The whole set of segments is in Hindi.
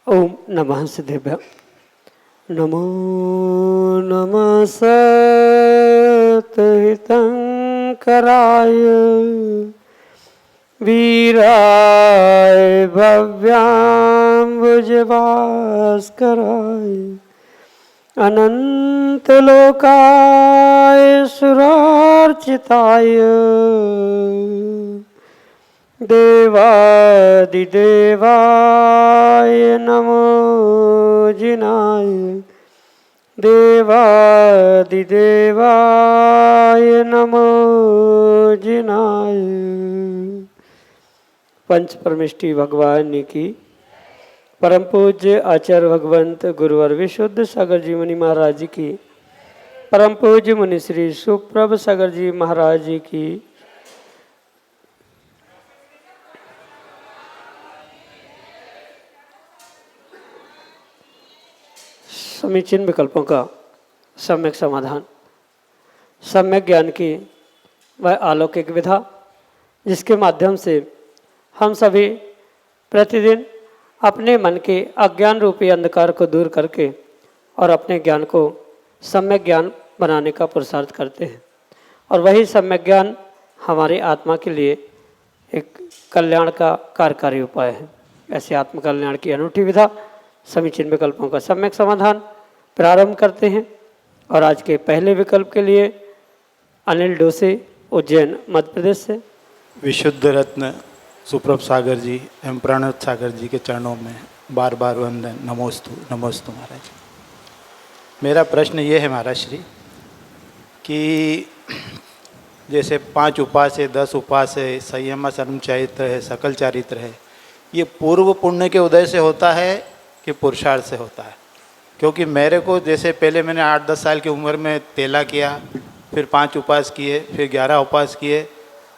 ओम नमः सिद्धेभ्य। नमो नमः सतहितंकराय वीराय भव्याम्बुजभास्कराय अनंतलोकाय सुरार्चिताय देवादिदेवाय नमो जिनाय देवादिदेवाय नमो जिनाय। पंच परमेष्टि भगवान की परम पूज्य आचार्य भगवंत गुरुवर विशुद्ध सागर जी मुनि महाराज की परम पूज्य मुनि श्री सुप्रभ सागर जी महाराज की समीचीन विकल्पों का सम्यक समाधान, सम्यक ज्ञान की वह अलौकिक विधा जिसके माध्यम से हम सभी प्रतिदिन अपने मन के अज्ञान रूपी अंधकार को दूर करके और अपने ज्ञान को सम्यक ज्ञान बनाने का पुरुषार्थ करते हैं। और वही सम्यक ज्ञान हमारी आत्मा के लिए एक कल्याण का कार्यकारी उपाय है। ऐसे आत्मकल्याण की अनूठी विधा समीचीन विकल्पों का सम्यक समाधान प्रारंभ करते हैं। और आज के पहले विकल्प के लिए अनिल डोसे उज्जैन मध्य प्रदेश से। विशुद्ध रत्न सुप्रभ सागर जी एवं प्रणव सागर जी के चरणों में बार बार वंदन। नमोस्तु नमोस्तु महाराज। मेरा प्रश्न ये है महाराज श्री कि जैसे 5 उपास है, 10 उपास है, संयम शर्म चारित्र है, सकल चारित्र है, ये पूर्व पुण्य के उदय से होता है कि पुरुषार्थ से होता है? क्योंकि मेरे को जैसे पहले मैंने 8-10 साल की उम्र में तेला किया, फिर 5 उपास किए, फिर 11 उपास किए,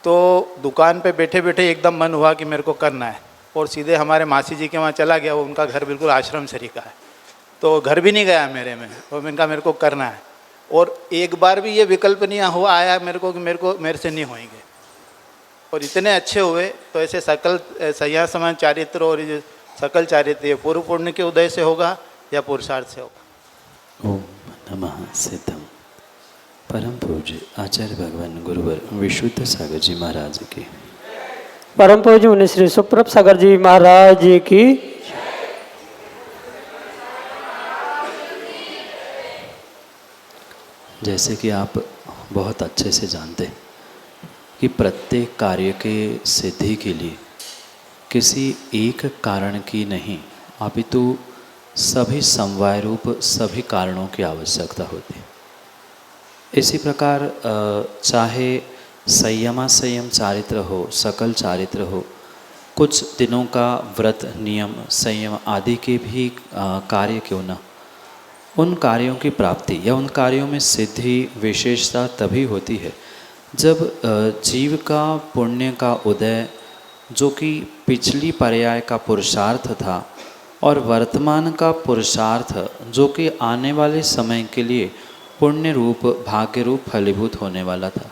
तो दुकान पे बैठे बैठे एकदम मन हुआ कि मेरे को करना है और सीधे हमारे मासी जी के वहाँ चला गया। वो उनका घर बिल्कुल आश्रम सरीका है, तो घर भी नहीं गया मेरे में, और मैंने कहा मेरे को करना है। और एक बार भी ये विकल्प नहीं हुआ आया मेरे को कि मेरे से नहीं होंगे, और इतने अच्छे हुए। तो ऐसे सकल संयम समान चारित्र और ये सकल चारित्र ये पूर्व पुण्य के उदय से होगा या पुरुषार्थ से होगा? ओम नमः सिद्धम। परम पूज्य आचार्य भगवान गुरुवर विशुद्ध सागर जी महाराज की परम पूज्य मुनि श्री सुप्रभ सागर जी महाराज की जैसे कि आप बहुत अच्छे से जानते हैं कि प्रत्येक कार्य के सिद्धि के लिए किसी एक कारण की नहीं अपितु सभी समवाय रूप सभी कारणों की आवश्यकता होती है। इसी प्रकार चाहे संयम चारित्र हो, सकल चारित्र हो, कुछ दिनों का व्रत नियम संयम आदि के भी कार्य क्यों न, उन कार्यों की प्राप्ति या उन कार्यों में सिद्धि विशेषता तभी होती है जब जीव का पुण्य का उदय, जो कि पिछली पर्याय का पुरुषार्थ था, और वर्तमान का पुरुषार्थ जो कि आने वाले समय के लिए पुण्य रूप भाग्य रूप फलीभूत होने वाला था,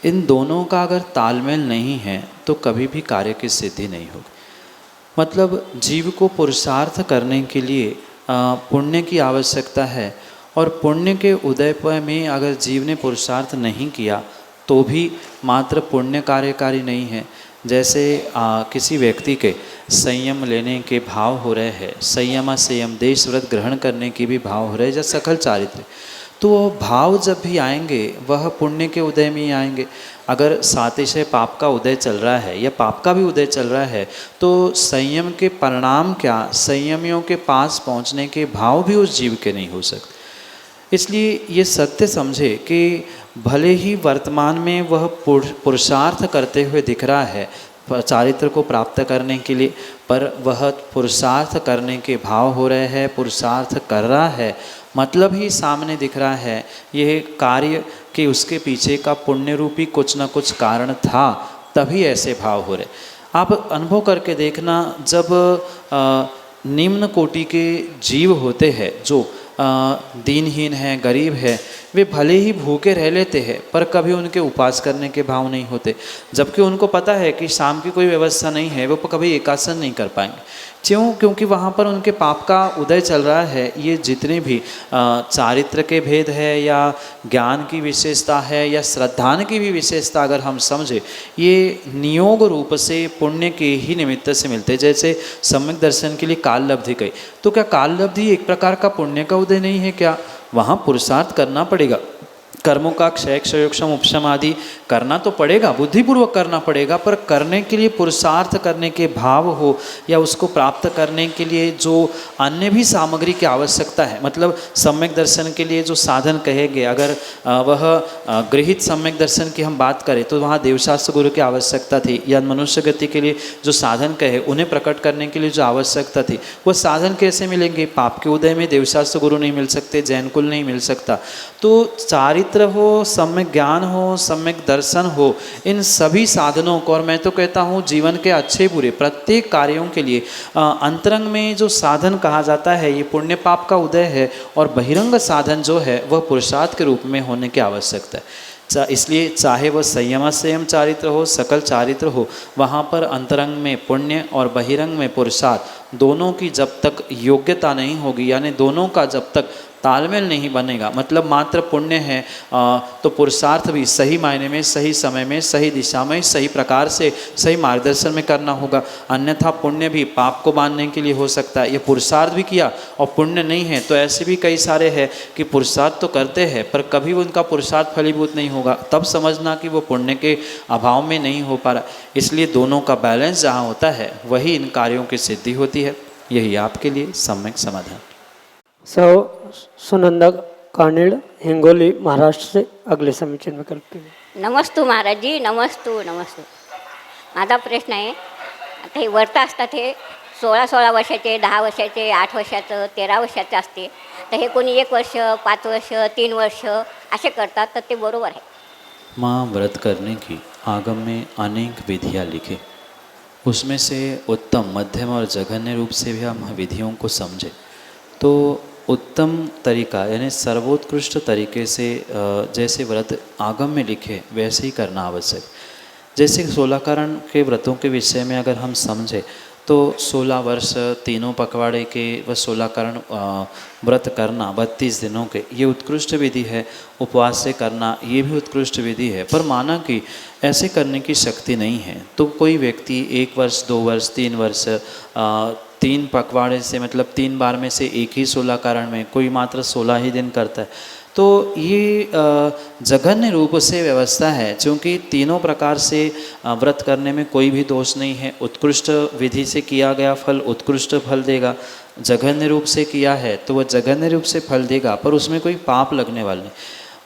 इन दोनों का अगर तालमेल नहीं है तो कभी भी कार्य की सिद्धि नहीं होगी। मतलब जीव को पुरुषार्थ करने के लिए पुण्य की आवश्यकता है, और पुण्य के उदय में अगर जीव ने पुरुषार्थ नहीं किया तो भी मात्र पुण्य कार्यकारी नहीं है। जैसे किसी व्यक्ति के संयम लेने के भाव हो रहे हैं, संयम देश व्रत ग्रहण करने की भी भाव हो रहे हैं, जैसे सकल चारित्र, तो वो भाव जब भी आएंगे वह पुण्य के उदय में ही आएंगे। अगर सातिशय पाप का उदय चल रहा है या पाप का भी उदय चल रहा है तो संयम के परिणाम क्या, संयमियों के पास पहुंचने के भाव भी उस जीव के नहीं हो सकते। इसलिए ये सत्य समझे कि भले ही वर्तमान में वह पुरुषार्थ करते हुए दिख रहा है चारित्र को प्राप्त करने के लिए, पर वह पुरुषार्थ करने के भाव हो रहे हैं, पुरुषार्थ कर रहा है, मतलब ही सामने दिख रहा है। यह कार्य कि उसके पीछे का पुण्य रूपी कुछ न कुछ कारण था, तभी ऐसे भाव हो रहे। आप अनुभव करके देखना, जब निम्न कोटि के जीव होते हैं जो दीनहीन हैं, गरीब है, वे भले ही भूखे रह लेते हैं पर कभी उनके उपवास करने के भाव नहीं होते, जबकि उनको पता है कि शाम की कोई व्यवस्था नहीं है, वो कभी एकासन नहीं कर पाएंगे। क्यों? क्योंकि वहाँ पर उनके पाप का उदय चल रहा है। ये जितने भी चारित्र के भेद है या ज्ञान की विशेषता है या श्रद्धान की भी विशेषता अगर हम समझे, ये नियोग रूप से पुण्य के ही निमित्त से मिलते। जैसे सम्यक दर्शन के लिए काल लब्धि गई, तो क्या काल लब्धि एक प्रकार का पुण्य का उदय नहीं है क्या? वहाँ पुरुषार्थ करना पड़ेगा, कर्मों का क्षय क्षयोक्षम उपशम आदि करना तो पड़ेगा, बुद्धिपूर्वक करना पड़ेगा, पर करने के लिए पुरुषार्थ करने के भाव हो या उसको प्राप्त करने के लिए जो अन्य भी सामग्री की आवश्यकता है, मतलब सम्यक दर्शन के लिए जो साधन कहे गए, अगर वह गृहीत सम्यक दर्शन की हम बात करें तो वहाँ देवशास्त्र गुरु की आवश्यकता थी, या मनुष्य गति के लिए जो साधन कहे उन्हें प्रकट करने के लिए जो आवश्यकता थी, वह साधन कैसे मिलेंगे? पाप के उदय में देवशास्त्र गुरु नहीं मिल सकते, जैन कुल नहीं मिल सकता। तो चारित्र हो, सम्यक ज्ञान हो, सम्यक दर्शन हो, इन सभी साधनों को, और मैं तो कहता हूँ जीवन के अच्छे बुरे प्रत्येक कार्यों के लिए अंतरंग में जो साधन कहा जाता है ये पुण्य पाप का उदय है, और बहिरंग साधन जो है वह पुरुषार्थ के रूप में होने की आवश्यकता है। इसलिए चाहे वह संयम चारित्र हो, सकल चारित्र हो, वहाँ पर अंतरंग में पुण्य और बहिरंग में पुरुषार्थ दोनों की जब तक योग्यता नहीं होगी, यानी दोनों का जब तक तालमेल नहीं बनेगा, मतलब मात्र पुण्य है तो पुरुषार्थ भी सही मायने में, सही समय में, सही दिशा में, सही प्रकार से, सही मार्गदर्शन में करना होगा। अन्यथा पुण्य भी पाप को बांधने के लिए हो सकता है। ये पुरुषार्थ भी किया और पुण्य नहीं है, तो ऐसे भी कई सारे हैं कि पुरुषार्थ तो करते हैं पर कभी उनका पुरुषार्थ फलीभूत नहीं होगा, तब समझना कि वो पुण्य के अभाव में नहीं हो पा रहा। इसलिए दोनों का बैलेंस जहाँ होता है वही इन कार्यों की सिद्धि होती है। यही आपके लिए सम्यक समाधान। सुनंदा कानिड़, हिंगोली, महाराष्ट्र से अगले समीचीन विकल्प के लिए। नमस्तू महाराज जी, नमस्तू नमस्तू। माझा प्रश्न आहे, आता हे व्रत असतात हे 16 वर्षाचे, 10 वर्षाचे, 8 वर्षाचं, 13 वर्षाचं असते, तर हे कोणी 1 वर्ष, 5 वर्ष, 3 वर्ष असे करतात, तर ते बरोबर आहे? माँ, व्रत करने की आगम में अनेक विधियाँ लिखे, उसमें से उत्तम, मध्यम और जघन्य रूप से भी हम विधियों को समझे तो उत्तम तरीका यानी सर्वोत्कृष्ट तरीके से जैसे व्रत आगम में लिखे वैसे ही करना आवश्यक। जैसे 16 कारण के व्रतों के विषय में अगर हम समझे तो 16 वर्ष तीनों पखवाड़े के व 16 कारण व्रत करना 32 दिनों के, ये उत्कृष्ट विधि है। उपवास से करना ये भी उत्कृष्ट विधि है, पर माना कि ऐसे करने की शक्ति नहीं है तो कोई व्यक्ति 1 वर्ष, 2 वर्ष, 3 वर्ष 3 पखवाड़े से, मतलब 3 बार में से एक ही 16 कारण में, कोई मात्र 16 ही दिन करता है, तो ये जघन्य रूप से व्यवस्था है। क्योंकि तीनों प्रकार से व्रत करने में कोई भी दोष नहीं है। उत्कृष्ट विधि से किया गया फल उत्कृष्ट फल देगा, जघन्य रूप से किया है तो वह जघन्य रूप से फल देगा, पर उसमें कोई पाप लगने वाला नहीं।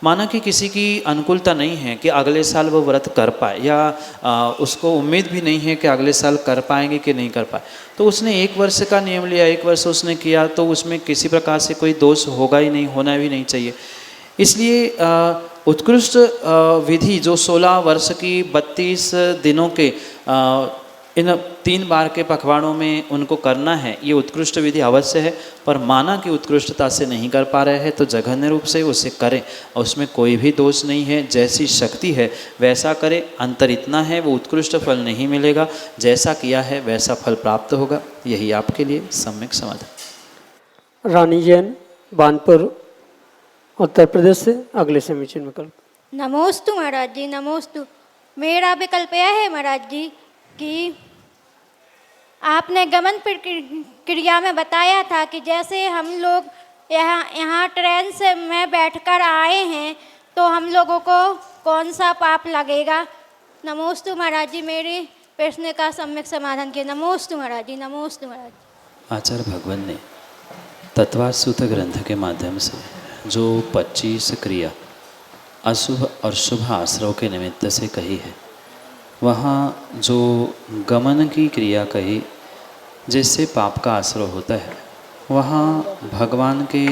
माना कि किसी की अनुकूलता नहीं है कि अगले साल वो व्रत कर पाए, या उसको उम्मीद भी नहीं है कि अगले साल कर पाएंगे कि नहीं कर पाए, तो उसने 1 वर्ष का नियम लिया, 1 वर्ष उसने किया, तो उसमें किसी प्रकार से कोई दोष होगा ही नहीं, होना भी नहीं चाहिए। इसलिए उत्कृष्ट विधि जो 16 वर्ष की 32 दिनों के इन 3 बार के पखवाड़ों में उनको करना है, ये उत्कृष्ट विधि अवश्य है। पर माना कि उत्कृष्टता से नहीं कर पा रहे हैं तो जघन्य रूप से उसे करें, और उसमें कोई भी दोष नहीं है। जैसी शक्ति है वैसा करें, अंतर इतना है वो उत्कृष्ट फल नहीं मिलेगा, जैसा किया है वैसा फल प्राप्त होगा। यही आपके लिए सम्यक समाधान। रानी जैन, बानपुर, उत्तर प्रदेश से अगले समीचीन विकल्प। नमोस्तु महाराज जी, नमोस्तु। मेरा विकल्प यह है महाराज जी कि आपने गमन प्रक्रिया में बताया था कि जैसे हम लोग यहाँ ट्रेन से में बैठकर आए हैं तो हम लोगों को कौन सा पाप लगेगा। नमोस्तु महाराज जी, मेरे प्रश्न का सम्यक समाधान किया। नमोस्तु महाराज जी, नमोस्तु महाराज जी। आचार्य भगवान ने तत्वार सूत्र ग्रंथ के माध्यम से जो 25 क्रिया अशुभ और शुभ आश्रव के निमित्त से कही है, वहाँ जो गमन की क्रिया कही जिससे पाप का आश्रय होता है, वहाँ भगवान के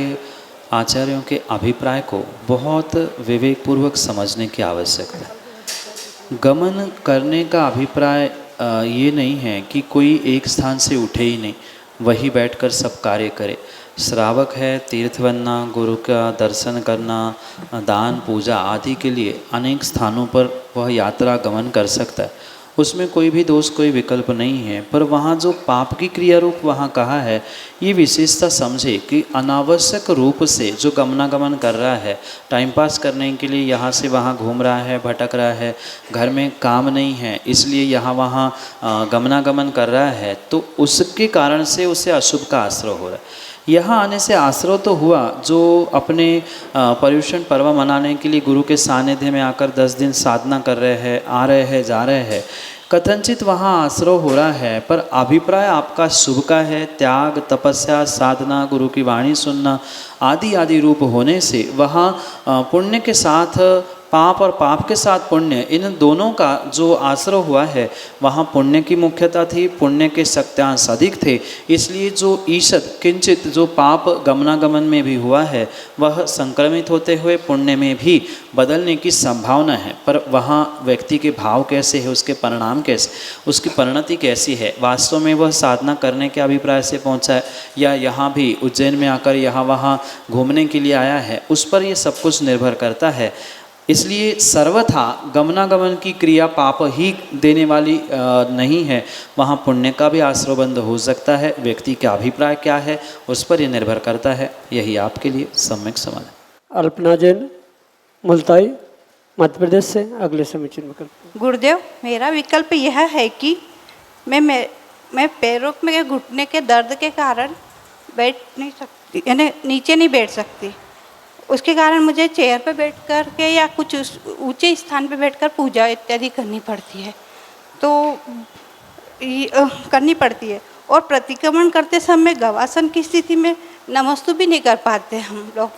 आचार्यों के अभिप्राय को बहुत विवेकपूर्वक समझने की आवश्यकता है। गमन करने का अभिप्राय ये नहीं है कि कोई एक स्थान से उठे ही नहीं, वही बैठकर सब कार्य करे। श्रावक है, तीर्थ बनना, गुरु का दर्शन करना, दान पूजा आदि के लिए अनेक स्थानों पर वह यात्रा गमन कर सकता है, उसमें कोई भी दोष, कोई विकल्प नहीं है। पर वहाँ जो पाप की क्रिया रूप वहाँ कहा है, ये विशेषता समझे कि अनावश्यक रूप से जो गमनागमन कर रहा है, टाइम पास करने के लिए यहाँ से वहाँ घूम रहा है, भटक रहा है, घर में काम नहीं है इसलिए यहाँ वहाँ गमनागमन कर रहा है, तो उसके कारण से उसे अशुभ का आश्रय हो रहा है। यहाँ आने से आश्रय तो हुआ जो अपने पर्युषण पर्व मनाने के लिए गुरु के सानिध्य में आकर 10 दिन साधना कर रहे हैं, आ रहे हैं, जा रहे हैं, कथनचित वहाँ आश्रय हो रहा है, पर अभिप्राय आपका शुभ का है। त्याग, तपस्या, साधना, गुरु की वाणी सुनना आदि आदि रूप होने से वहाँ पुण्य के साथ पाप और पाप के साथ पुण्य, इन दोनों का जो आश्रय हुआ है, वहाँ पुण्य की मुख्यता थी, पुण्य के शक्त्यांश अधिक थे। इसलिए जो ईषद किंचित जो पाप गमनागमन में भी हुआ है, वह संक्रमित होते हुए पुण्य में भी बदलने की संभावना है। पर वहाँ व्यक्ति के भाव कैसे है, उसके परिणाम कैसे, उसकी परिणति कैसी है, वास्तव में वह साधना करने के अभिप्राय से पहुँचा है या यहाँ भी उज्जैन में आकर यहाँ वहाँ घूमने के लिए आया है, उस पर ये सब कुछ निर्भर करता है। इसलिए सर्वथा गमनागमन की क्रिया पाप ही देने वाली नहीं है, वहाँ पुण्य का भी आश्रयबंध हो सकता है। व्यक्ति का अभिप्राय क्या है उस पर यह निर्भर करता है। यही आपके लिए सम्यक समाधान। अल्पना जैन, मुल्ताई, मध्य प्रदेश से अगले समीचीन विकल्प। गुरुदेव, मेरा विकल्प यह है कि मैं पैरों में घुटने के दर्द के कारण बैठ नहीं सकती, यानी नीचे नहीं बैठ सकती। उसके कारण मुझे चेयर पे बैठ कर के या कुछ ऊंचे स्थान पे बैठकर पूजा इत्यादि करनी पड़ती है, तो करनी पड़ती है। और प्रतिक्रमण करते समय गवासन की स्थिति में नमस्तु भी नहीं कर पाते हम लोग,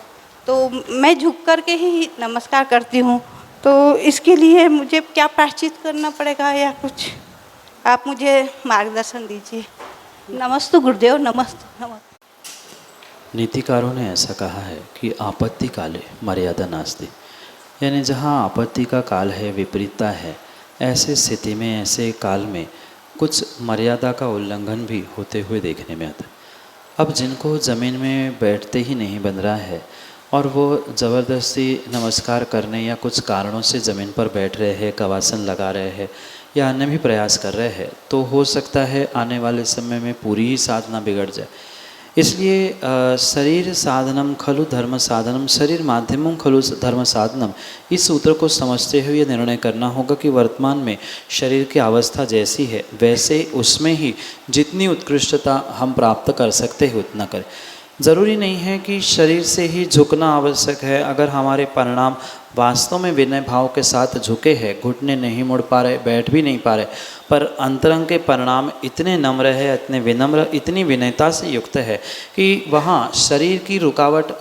तो मैं झुक कर के ही नमस्कार करती हूँ। तो इसके लिए मुझे क्या प्रायश्चित करना पड़ेगा या कुछ आप मुझे मार्गदर्शन दीजिए। नमस्तु गुरुदेव, नमस्तु नमस्तु। नीतिकारों ने ऐसा कहा है कि आपत्ति काले मर्यादा नास्ति, यानी जहाँ आपत्ति का काल है, विपरीतता है, ऐसे स्थिति में, ऐसे काल में कुछ मर्यादा का उल्लंघन भी होते हुए देखने में आता है। अब जिनको ज़मीन में बैठते ही नहीं बन रहा है और वो ज़बरदस्ती नमस्कार करने या कुछ कारणों से ज़मीन पर बैठ रहे हैं, कवासन लगा रहे हैं या अन्य भी प्रयास कर रहे हैं, तो हो सकता है आने वाले समय में पूरी ही साधना बिगड़ जाए। इसलिए शरीर साधनम खलु धर्म साधनम, शरीर माध्यमम खलु धर्म साधनम, इस सूत्र को समझते हुए यह निर्णय करना होगा कि वर्तमान में शरीर की अवस्था जैसी है वैसे उसमें ही जितनी उत्कृष्टता हम प्राप्त कर सकते हैं उतना करें। ज़रूरी नहीं है कि शरीर से ही झुकना आवश्यक है। अगर हमारे परिणाम वास्तव में विनय भाव के साथ झुके हैं, घुटने नहीं मुड़ पा रहे, बैठ भी नहीं पा रहे, पर अंतरंग के परिणाम इतने नम्र है, इतने विनम्र, इतनी विनयता से युक्त है कि वहाँ शरीर की रुकावट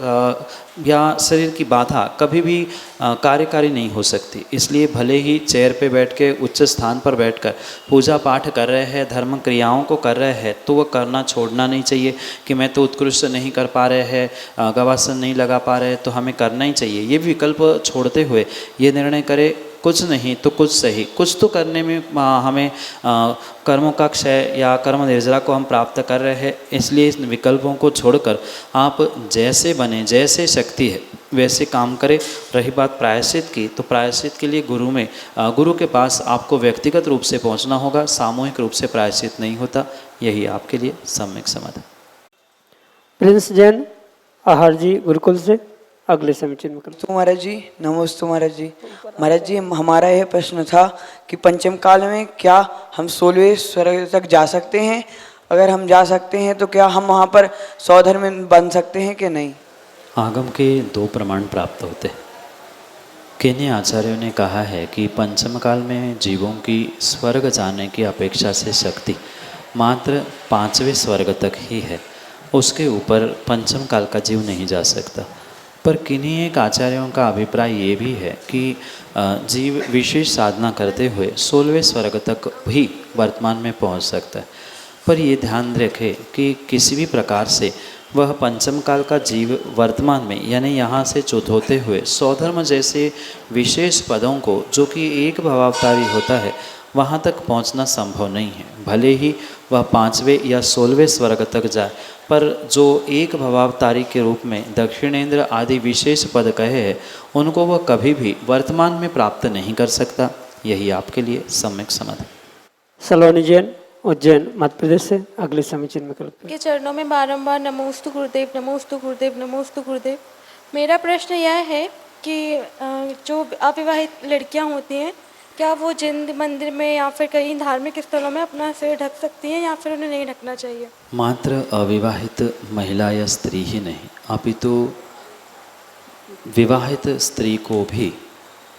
या शरीर की बाधा कभी भी कार्यकारी नहीं हो सकती। इसलिए भले ही चेयर पे बैठ के उच्च स्थान पर बैठकर पूजा पाठ कर रहे हैं, धर्म क्रियाओं को कर रहे हैं, तो वह करना छोड़ना नहीं चाहिए कि मैं तो उत्कृष्ट नहीं कर पा रहे हैं, गवासन नहीं लगा पा रहे, तो हमें करना ही चाहिए। ये विकल्प छोड़ते हुए ये निर्णय करे कुछ नहीं तो कुछ सही, कुछ तो करने में हमें कर्मों का क्षय या कर्म निर्जरा को हम प्राप्त कर रहे हैं। इसलिए इन विकल्पों को छोड़कर आप जैसे बने, जैसे शक्ति है वैसे काम करें। रही बात प्रायश्चित की, तो प्रायश्चित के लिए गुरु के पास आपको व्यक्तिगत रूप से पहुंचना होगा, सामूहिक रूप से प्रायश्चित नहीं होता। यही आपके लिए सम्यक समाधान। प्रिंस जैन, आहार जी, गुरुकुल से अगले समीचीन में करते। तो महाराज जी नमस्ते। महाराज जी हमारा यह प्रश्न था कि पंचम काल में क्या हम 16वें स्वर्ग तक जा सकते हैं? अगर हम जा सकते हैं तो क्या हम वहाँ पर सौधर्म बन सकते हैं कि नहीं? आगम के 2 प्रमाण प्राप्त होते हैं। किन्हीं आचार्यों ने कहा है कि पंचम काल में जीवों की स्वर्ग जाने की अपेक्षा से शक्ति मात्र 5वें स्वर्ग तक ही है, उसके ऊपर पंचम काल का जीव नहीं जा सकता। पर किन्हीं एक आचार्यों का अभिप्राय ये भी है कि जीव विशेष साधना करते हुए 16वें स्वर्ग तक भी वर्तमान में पहुंच सकता है। पर ये ध्यान रखें कि किसी भी प्रकार से वह पंचम काल का जीव वर्तमान में यानी यहाँ से च्युत होते हुए स्वधर्म जैसे विशेष पदों को, जो कि एक भवावतारी होता है, वहाँ तक पहुँचना संभव नहीं है। भले ही वह 5वें या 16वें स्वर्ग तक जाए, पर जो एक भवावतारी के रूप में दक्षिणेंद्र आदि विशेष पद कहे हैं, उनको वह कभी भी वर्तमान में प्राप्त नहीं कर सकता। यही आपके लिए सम्यक समाधान। सलोनी जैन, उज्जैन, मध्य प्रदेश से अगले समीचीन विकल्प के चरणों में बारंबार नमोस्तु गुरुदेव, नमोस्तु गुरुदेव, नमोस्तु गुरुदेव। मेरा प्रश्न यह है कि जो अविवाहित लड़कियां होती हैं, क्या वो जिन मंदिर में या फिर कहीं धार्मिक स्थलों में अपना सिर ढक सकती हैं या फिर उन्हें नहीं ढकना चाहिए? मात्र अविवाहित महिला या स्त्री ही नहीं, अपितु विवाहित स्त्री को भी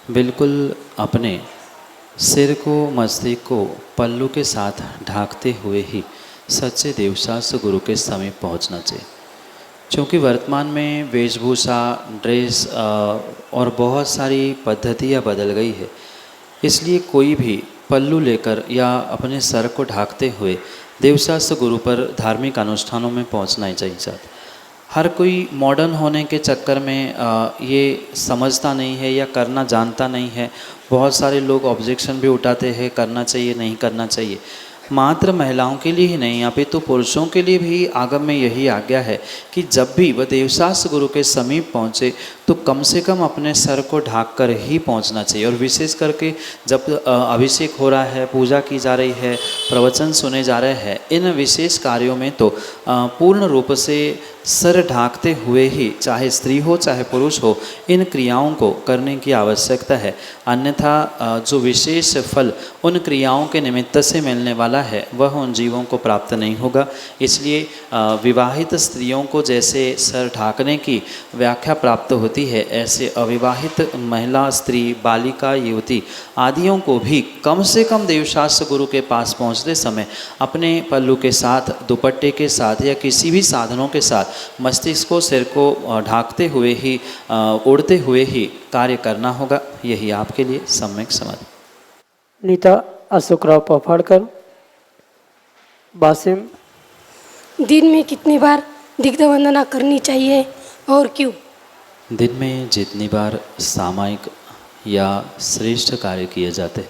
बिल्कुल अपने सिर को, मस्तिष्क को पल्लू के साथ ढांकते हुए ही सच्चे देवशास्त्र गुरु के समीप पहुंचना चाहिए। क्योंकि वर्तमान में वेशभूषा, ड्रेस और बहुत सारी पद्धतियाँ बदल गई है, इसलिए कोई भी पल्लू लेकर या अपने सर को ढांकते हुए देवशास्त्र गुरु पर धार्मिक अनुष्ठानों में पहुंचना ही चाहिए। हर कोई मॉडर्न होने के चक्कर में ये समझता नहीं है या करना जानता नहीं है। बहुत सारे लोग ऑब्जेक्शन भी उठाते हैं, करना चाहिए नहीं करना चाहिए। मात्र महिलाओं के लिए ही नहीं, यहाँ पे तो पुरुषों के लिए भी आगम में यही आज्ञा है कि जब भी वह देवशास्त्र गुरु के समीप पहुँचे तो कम से कम अपने सर को ढाँक कर ही पहुँचना चाहिए। और विशेष करके जब अभिषेक हो रहा है, पूजा की जा रही है, प्रवचन सुने जा रहे हैं, इन विशेष कार्यों में तो पूर्ण रूप से सर ढांकते हुए ही, चाहे स्त्री हो चाहे पुरुष हो, इन क्रियाओं को करने की आवश्यकता है। अन्यथा जो विशेष फल उन क्रियाओं के निमित्त से मिलने वाला है वह उन जीवों को प्राप्त नहीं होगा। इसलिए विवाहित स्त्रियों को जैसे सर ढांकने की व्याख्या प्राप्त होती है, ऐसे अविवाहित महिला, स्त्री, बालिका, युवती आदियों को भी कम से कम देवशास्त्र गुरु के पास पहुँचते समय अपने पल्लू के साथ, दुपट्टे के साथ या किसी भी साधनों के साथ मस्तिष्क को, सिर को ढांकते हुए ही, उड़ते हुए ही कार्य करना होगा। यही आपके लिए सम्यक समाधान। नीता अशोकराव पफाड़कर, बासिम। दिन में कितनी बार दिग्ध वंदना करनी चाहिए और क्यों? दिन में जितनी बार सामायिक या श्रेष्ठ कार्य किए जाते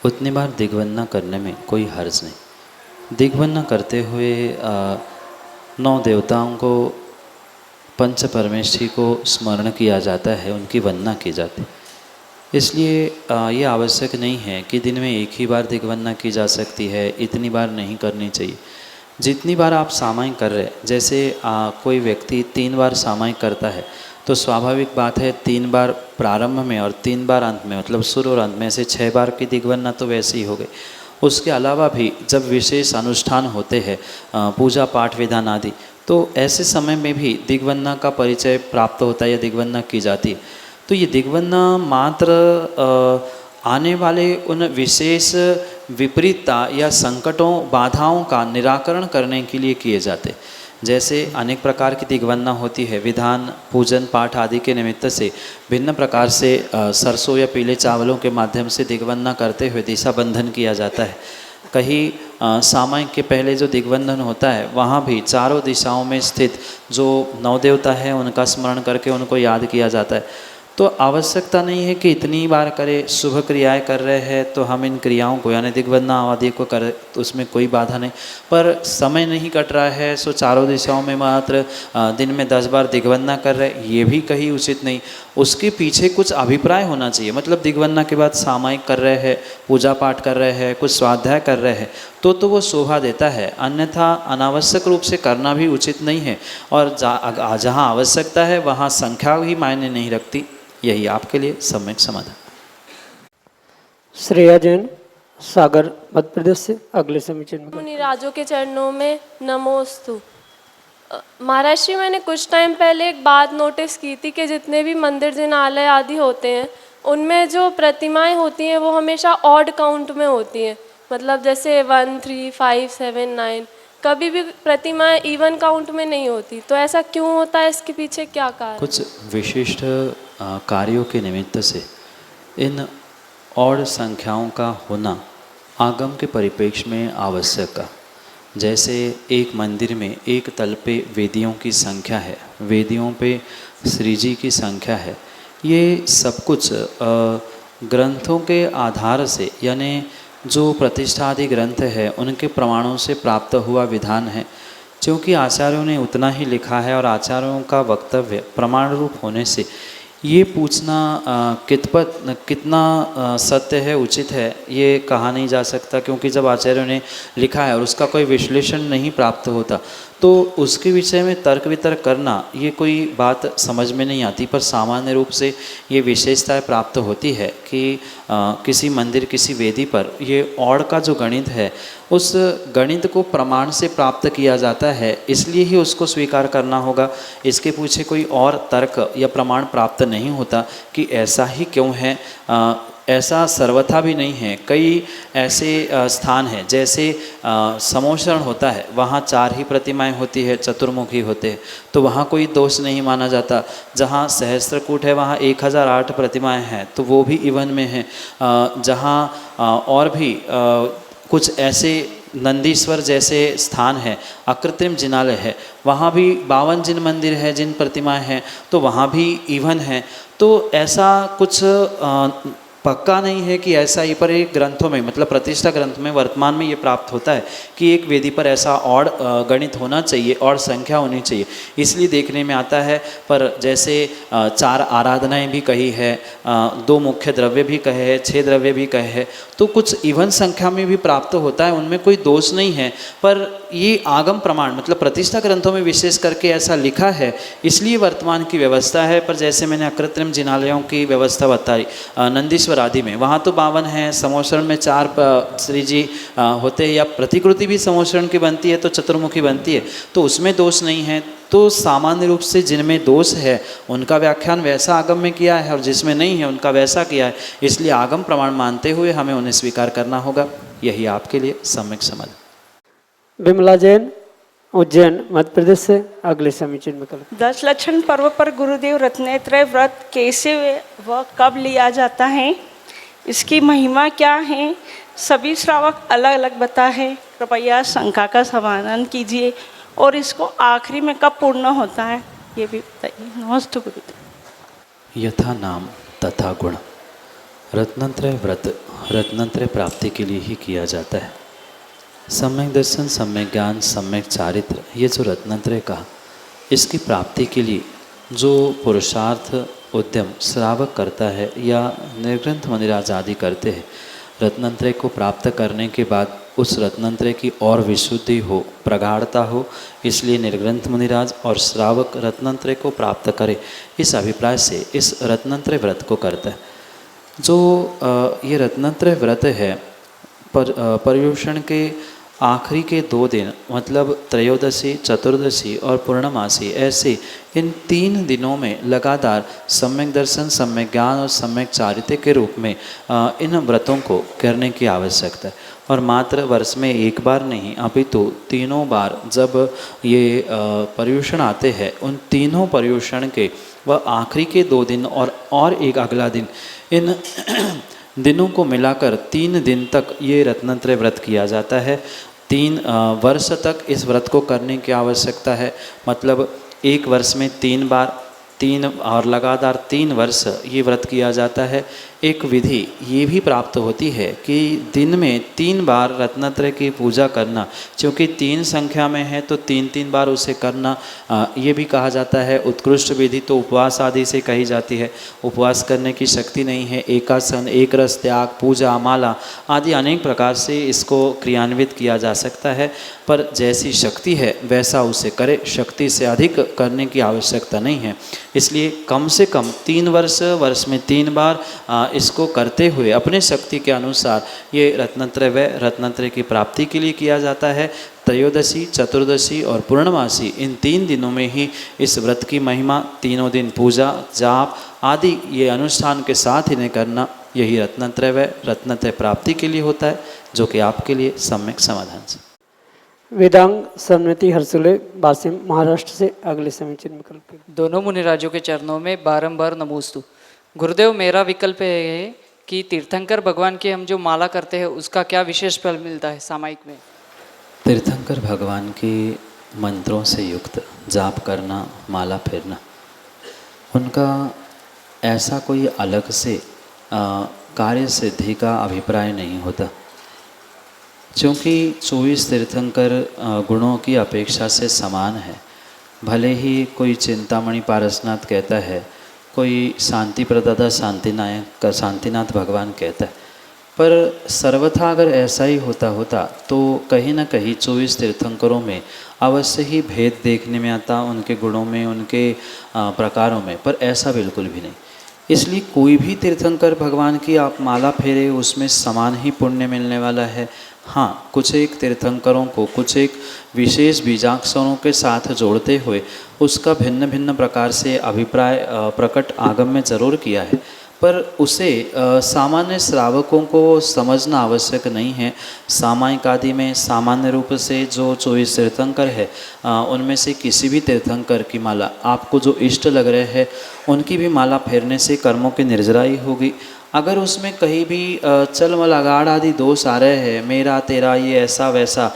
उतनी बार दिग्वंदना करने में कोई हर्ज नहीं। दिग्वंदना करते हुए 9 देवताओं को, पंच परमेश्वरी को स्मरण किया जाता है, उनकी वंदना की जाती है। इसलिए ये आवश्यक नहीं है कि दिन में एक ही बार दिग्वंदना की जा सकती है, इतनी बार नहीं करनी चाहिए। जितनी बार आप सामायिक कर रहे, जैसे कोई व्यक्ति 3 बार सामायिक करता है तो स्वाभाविक बात है 3 बार प्रारंभ में और 3 बार अंत में, मतलब शुरू और अंत में से 6 बार की दिग्वंदना तो वैसे ही हो गई। उसके अलावा भी जब विशेष अनुष्ठान होते हैं, पूजा पाठ विधान आदि, तो ऐसे समय में भी दिग्वंदना का परिचय प्राप्त होता है या दिग्वंदना की जाती है। तो ये दिग्वंदना मात्र आने वाले उन विशेष विपरीतता या संकटों, बाधाओं का निराकरण करने के लिए किए जाते। जैसे अनेक प्रकार की दिग्वंदना होती है, विधान, पूजन पाठ आदि के निमित्त से भिन्न प्रकार से सरसों या पीले चावलों के माध्यम से दिग्वंदना करते हुए दिशा बंधन किया जाता है। कहीं सामायिक के पहले जो दिग्वंधन होता है वहाँ भी चारों दिशाओं में स्थित जो 9 देवता है उनका स्मरण करके उनको याद किया जाता है। तो आवश्यकता नहीं है कि इतनी बार करें। शुभ क्रियाएं कर रहे हैं तो हम इन क्रियाओं को यानी दिग्वंदना आदि को करें तो उसमें कोई बाधा नहीं। पर समय नहीं कट रहा है सो चारों दिशाओं में मात्र दिन में 10 बार दिग्वंदना कर रहे, ये भी कहीं उचित नहीं। उसके पीछे कुछ अभिप्राय होना चाहिए। मतलब दिग्वंदना के बाद सामायिक कर रहे हैं, पूजा पाठ कर रहे हैं, कुछ स्वाध्याय कर रहे हैं तो वो शोभा देता है। अन्यथा अनावश्यक रूप से करना भी उचित नहीं है। और जहाँ आवश्यकता है वहाँ संख्या ही मायने नहीं रखती। यही आपके लिए सम्यक समाधान। श्रेया जैन, सागर, मध्य प्रदेश से अगले समीचीन में। मुनिराजों के चरणों में नमोस्तु। महाराज श्री, मैंने कुछ टाइम पहले एक बात नोटिस की थी कि जितने भी मंदिर, जिनालय आदि होते हैं उनमें जो प्रतिमाएं होती हैं वो हमेशा ऑड काउंट में होती हैं। मतलब जैसे 1, 3, 5, 7, 9 कभी भी प्रतिमा इवन काउंट में नहीं होती, तो ऐसा क्यों होता है? इसके पीछे क्या कारण? कुछ विशिष्ट कार्यों के निमित्त से इन और संख्याओं का होना आगम के परिप्रेक्ष्य में आवश्यक है। जैसे एक मंदिर में एक तल पे वेदियों की संख्या है, वेदियों पे श्री जी की संख्या है, ये सब कुछ ग्रंथों के आधार से, यानी जो प्रतिष्ठा आदि ग्रंथ है उनके प्रमाणों से प्राप्त हुआ विधान है। क्योंकि आचार्यों ने उतना ही लिखा है और आचार्यों का वक्तव्य प्रमाण रूप होने से ये पूछना कितना सत्य है, उचित है, ये कहा नहीं जा सकता। क्योंकि जब आचार्यों ने लिखा है और उसका कोई विश्लेषण नहीं प्राप्त होता तो उसके विषय में तर्क वितर्क करना ये कोई बात समझ में नहीं आती। पर सामान्य रूप से ये विशेषताएं प्राप्त होती है कि किसी मंदिर, किसी वेदी पर ये और का जो गणित है उस गणित को प्रमाण से प्राप्त किया जाता है, इसलिए ही उसको स्वीकार करना होगा। इसके पीछे कोई और तर्क या प्रमाण प्राप्त नहीं होता कि ऐसा ही क्यों है। ऐसा सर्वथा भी नहीं है। कई ऐसे स्थान हैं, जैसे समोशरण होता है, वहाँ 4 ही प्रतिमाएं होती है, चतुर्मुखी होते हैं, तो वहाँ कोई दोष नहीं माना जाता। जहाँ सहस्त्रकूट है वहाँ 1008 प्रतिमाएं हैं, तो वो भी इवन में हैं। जहाँ और भी कुछ ऐसे नंदीश्वर जैसे स्थान है, अकृत्रिम जिनालय है, वहाँ भी 52 जिन मंदिर है, जिन प्रतिमाएं हैं, तो वहाँ भी इवन है। तो ऐसा कुछ पक्का नहीं है कि ऐसा ही, पर एक ग्रंथों में, मतलब प्रतिष्ठा ग्रंथ में वर्तमान में ये प्राप्त होता है कि एक वेदी पर ऐसा और गणित होना चाहिए और संख्या होनी चाहिए, इसलिए देखने में आता है। पर जैसे 4 आराधनाएं भी कही है, 2 मुख्य द्रव्य भी कहे हैं, 6 द्रव्य भी कहे हैं, तो कुछ इवन संख्या में भी प्राप्त होता है, उनमें कोई दोष नहीं है। पर ये आगम प्रमाण, मतलब प्रतिष्ठा ग्रंथों में विशेष करके ऐसा लिखा है, इसलिए वर्तमान की व्यवस्था है। पर जैसे मैंने अकृत्रिम जिनालयों की व्यवस्था बताई, नंदीश्वर आदि में वहाँ तो 52 हैं, समोशरण में 4 श्री जी होते हैं, या प्रतिकृति भी समोशरण की बनती है तो चतुर्मुखी बनती है, तो उसमें दोष नहीं है। तो सामान्य रूप से जिनमें दोष है उनका व्याख्यान वैसा आगम में किया है और जिसमें नहीं है उनका वैसा किया है, इसलिए आगम प्रमाण मानते हुए हमें उन्हें स्वीकार करना होगा। यही आपके लिए सम्यक समझ। विमला जैन, उज्जैन, मध्य प्रदेश से अगले समीचीन विकल्प। 10 लक्षण पर्व पर गुरुदेव रत्नेत्रय व्रत कैसे व कब लिया जाता है, इसकी महिमा क्या है, सभी श्रावक अलग अलग बता है, कृपया शंका का समाधान कीजिए, और इसको आखिरी में कब पूर्ण होता है ये भी बताइए। नमस्ते गुरुदेव। यथा नाम तथा गुण। रत्नत्रय व्रत रत्नत्रय प्राप्ति के लिए ही किया जाता है। सम्यक दर्शन, सम्यक ज्ञान, सम्यक चारित्र, ये जो रत्नत्रय का, इसकी प्राप्ति के लिए जो पुरुषार्थ उद्यम श्रावक करता है या निर्ग्रंथ मुनिराज आदि करते हैं, रत्नत्रय को प्राप्त करने के बाद उस रत्नत्रय की और विशुद्धि हो, प्रगाढ़ता हो, इसलिए निर्ग्रंथ मुनिराज और श्रावक रत्नत्रय को प्राप्त करे, इस अभिप्राय से इस रत्नत्रय व्रत को करता है। जो ये रत्नत्रय व्रत है, पर्युषण के आखिरी के 2 दिन, मतलब त्रयोदशी, चतुर्दशी और पूर्णमासी, ऐसे इन 3 दिनों में लगातार सम्यक दर्शन, सम्यक ज्ञान और सम्यक चारित्र्य के रूप में इन व्रतों को करने की आवश्यकता है। और मात्र वर्ष में एक बार नहीं, अपितु तीनों बार जब ये पर्युषण आते हैं, उन तीनों पर्युषण के व आखिरी के 2 दिन और एक अगला दिन, इन दिनों को मिलाकर 3 दिन तक ये रत्नत्रय व्रत किया जाता है। 3 वर्ष तक इस व्रत को करने की आवश्यकता है। मतलब एक वर्ष में 3 बार, 3 और लगातार 3 वर्ष ये व्रत किया जाता है। एक विधि ये भी प्राप्त होती है कि दिन में 3 बार रत्नत्रय की पूजा करना, क्योंकि 3 संख्या में है तो 3-3 बार उसे करना, ये भी कहा जाता है। उत्कृष्ट विधि तो उपवास आदि से कही जाती है। उपवास करने की शक्ति नहीं है, एकासन, एक रस त्याग, पूजा, माला आदि अनेक प्रकार से इसको क्रियान्वित किया जा सकता है। पर जैसी शक्ति है वैसा उसे करे, शक्ति से अधिक करने की आवश्यकता नहीं है। इसलिए कम से कम 3 वर्ष में 3 बार इसको करते हुए अपने शक्ति के अनुसार ये रत्नत्रय की प्राप्ति के लिए किया जाता है। त्रयोदशी, चतुर्दशी और पूर्णमासी, इन 3 दिनों में ही इस व्रत की महिमा, तीनों दिन पूजा, जाप आदि ये अनुष्ठान के साथ इन्हें करना, यही रत्नत्रय प्राप्ति के लिए होता है, जो कि आपके लिए सम्यक समाधान से। वेदांग समिति हरसुले वासिम महाराष्ट्र से अगले समय चिन्ह विकल्प। दोनों मुनिराजों के चरणों में बारंबार नमोस्तु। गुरुदेव, मेरा विकल्प है कि तीर्थंकर भगवान की हम जो माला करते हैं उसका क्या विशेष फल मिलता है सामायिक में? तीर्थंकर भगवान के मंत्रों से युक्त जाप करना, माला फेरना, उनका ऐसा कोई अलग से कार्य सिद्धि का अभिप्राय नहीं होता, क्योंकि 24 तीर्थंकर गुणों की अपेक्षा से समान है। भले ही कोई चिंतामणि पारसनाथ कहता है, कोई शांति प्रदाता शांतिनाथ भगवान कहता है, पर सर्वथा अगर ऐसा ही होता तो कहीं ना कहीं 24 तीर्थंकरों में अवश्य ही भेद देखने में आता, उनके गुणों में, उनके प्रकारों में, पर ऐसा बिल्कुल भी नहीं। इसलिए कोई भी तीर्थंकर भगवान की आप माला फेरे, उसमें समान ही पुण्य मिलने वाला है। हाँ, कुछ एक तीर्थंकरों को कुछ एक विशेष बीजाक्षरों के साथ जोड़ते हुए उसका भिन्न भिन्न प्रकार से अभिप्राय प्रकट आगम में ज़रूर किया है, पर उसे सामान्य श्रावकों को समझना आवश्यक नहीं है। सामायिक आदि में सामान्य रूप से जो 24 तीर्थंकर है उनमें से किसी भी तीर्थंकर की माला आपको जो इष्ट लग रहे हैं उनकी भी माला फेरने से कर्मों की निर्जराई होगी। अगर उसमें कहीं भी चलमल अगाड़ आदि दोष आ रहे हैं, मेरा तेरा ये ऐसा वैसा,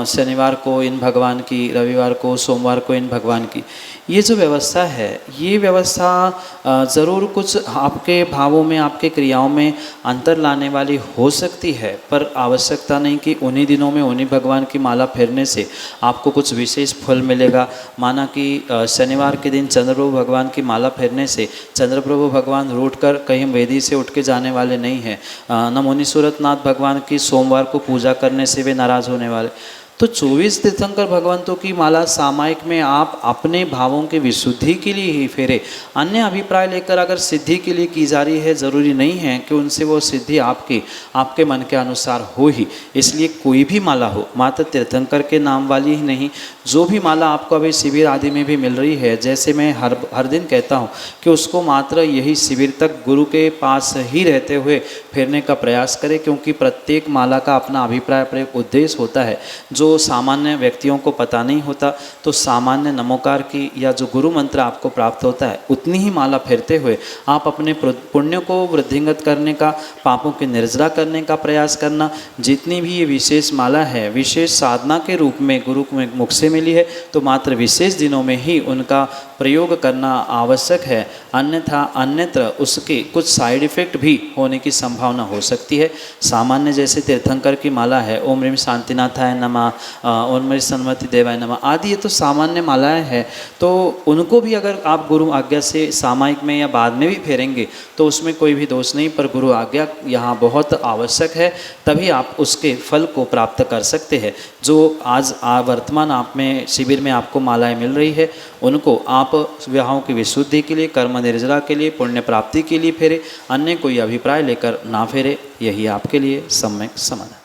शनिवार को इन भगवान की, रविवार को, सोमवार को इन भगवान की, ये जो व्यवस्था है, ये व्यवस्था ज़रूर कुछ आपके भावों में, आपके क्रियाओं में अंतर लाने वाली हो सकती है, पर आवश्यकता नहीं कि उन्हीं दिनों में उन्हीं भगवान की माला फेरने से आपको कुछ विशेष फल मिलेगा। माना कि शनिवार के दिन चंद्रप्रभु भगवान की माला फेरने से चंद्रप्रभु भगवान रूठ कर कहीं वेदी से उठ के जाने वाले नहीं हैं, न मुनि सूरतनाथ भगवान की सोमवार को पूजा करने से वे नाराज़ होने वाले। तो 24 तीर्थंकर भगवंतों की माला सामायिक में आप अपने भावों के विशुद्धि के लिए ही फेरे। अन्य अभिप्राय लेकर अगर सिद्धि के लिए की जा रही है, ज़रूरी नहीं है कि उनसे वो सिद्धि आपके मन के अनुसार हो ही। इसलिए कोई भी माला हो, मात्र तीर्थंकर के नाम वाली ही नहीं, जो भी माला आपको अभी शिविर आदि में भी मिल रही है, जैसे मैं हर दिन कहता हूँ कि उसको मात्र यही शिविर तक गुरु के पास ही रहते हुए फेरने का प्रयास करें, क्योंकि प्रत्येक माला का अपना अभिप्राय, प्रयोग, उद्देश्य होता है जो सामान्य व्यक्तियों को पता नहीं होता। तो सामान्य नमोकार की या जो गुरु मंत्र आपको प्राप्त होता है, उतनी ही माला फेरते हुए आप अपने पुण्य को वृद्धिंगत करने का, पापों की निर्जरा करने का प्रयास करना। जितनी भी ये विशेष माला है, विशेष साधना के रूप में गुरु में मुख से मिली है, तो मात्र विशेष दिनों में ही उनका प्रयोग करना आवश्यक है, अन्यथा अन्यत्र उसके कुछ साइड इफेक्ट भी होने की संभावना हो सकती है। सामान्य जैसे तीर्थंकर की माला है, ओम ह्रीं शांतिनाथाय नमः, ओम ह्रीं सन्मति देवाय नमः आदि, ये तो सामान्य मालाएं हैं, तो उनको भी अगर आप गुरु आज्ञा से सामायिक में या बाद में भी फेरेंगे तो उसमें कोई भी दोष नहीं, पर गुरु आज्ञा यहाँ बहुत आवश्यक है, तभी आप उसके फल को प्राप्त कर सकते हैं। जो आज वर्तमान आप में शिविर में आपको मालाएं मिल रही है, उनको आप विवाहों की विशुद्धि के लिए, कर्म निर्जरा के लिए, पुण्य प्राप्ति के लिए फेरे, अन्य कोई अभिप्राय लेकर ना फेरे, यही आपके लिए सम्यक समाधान।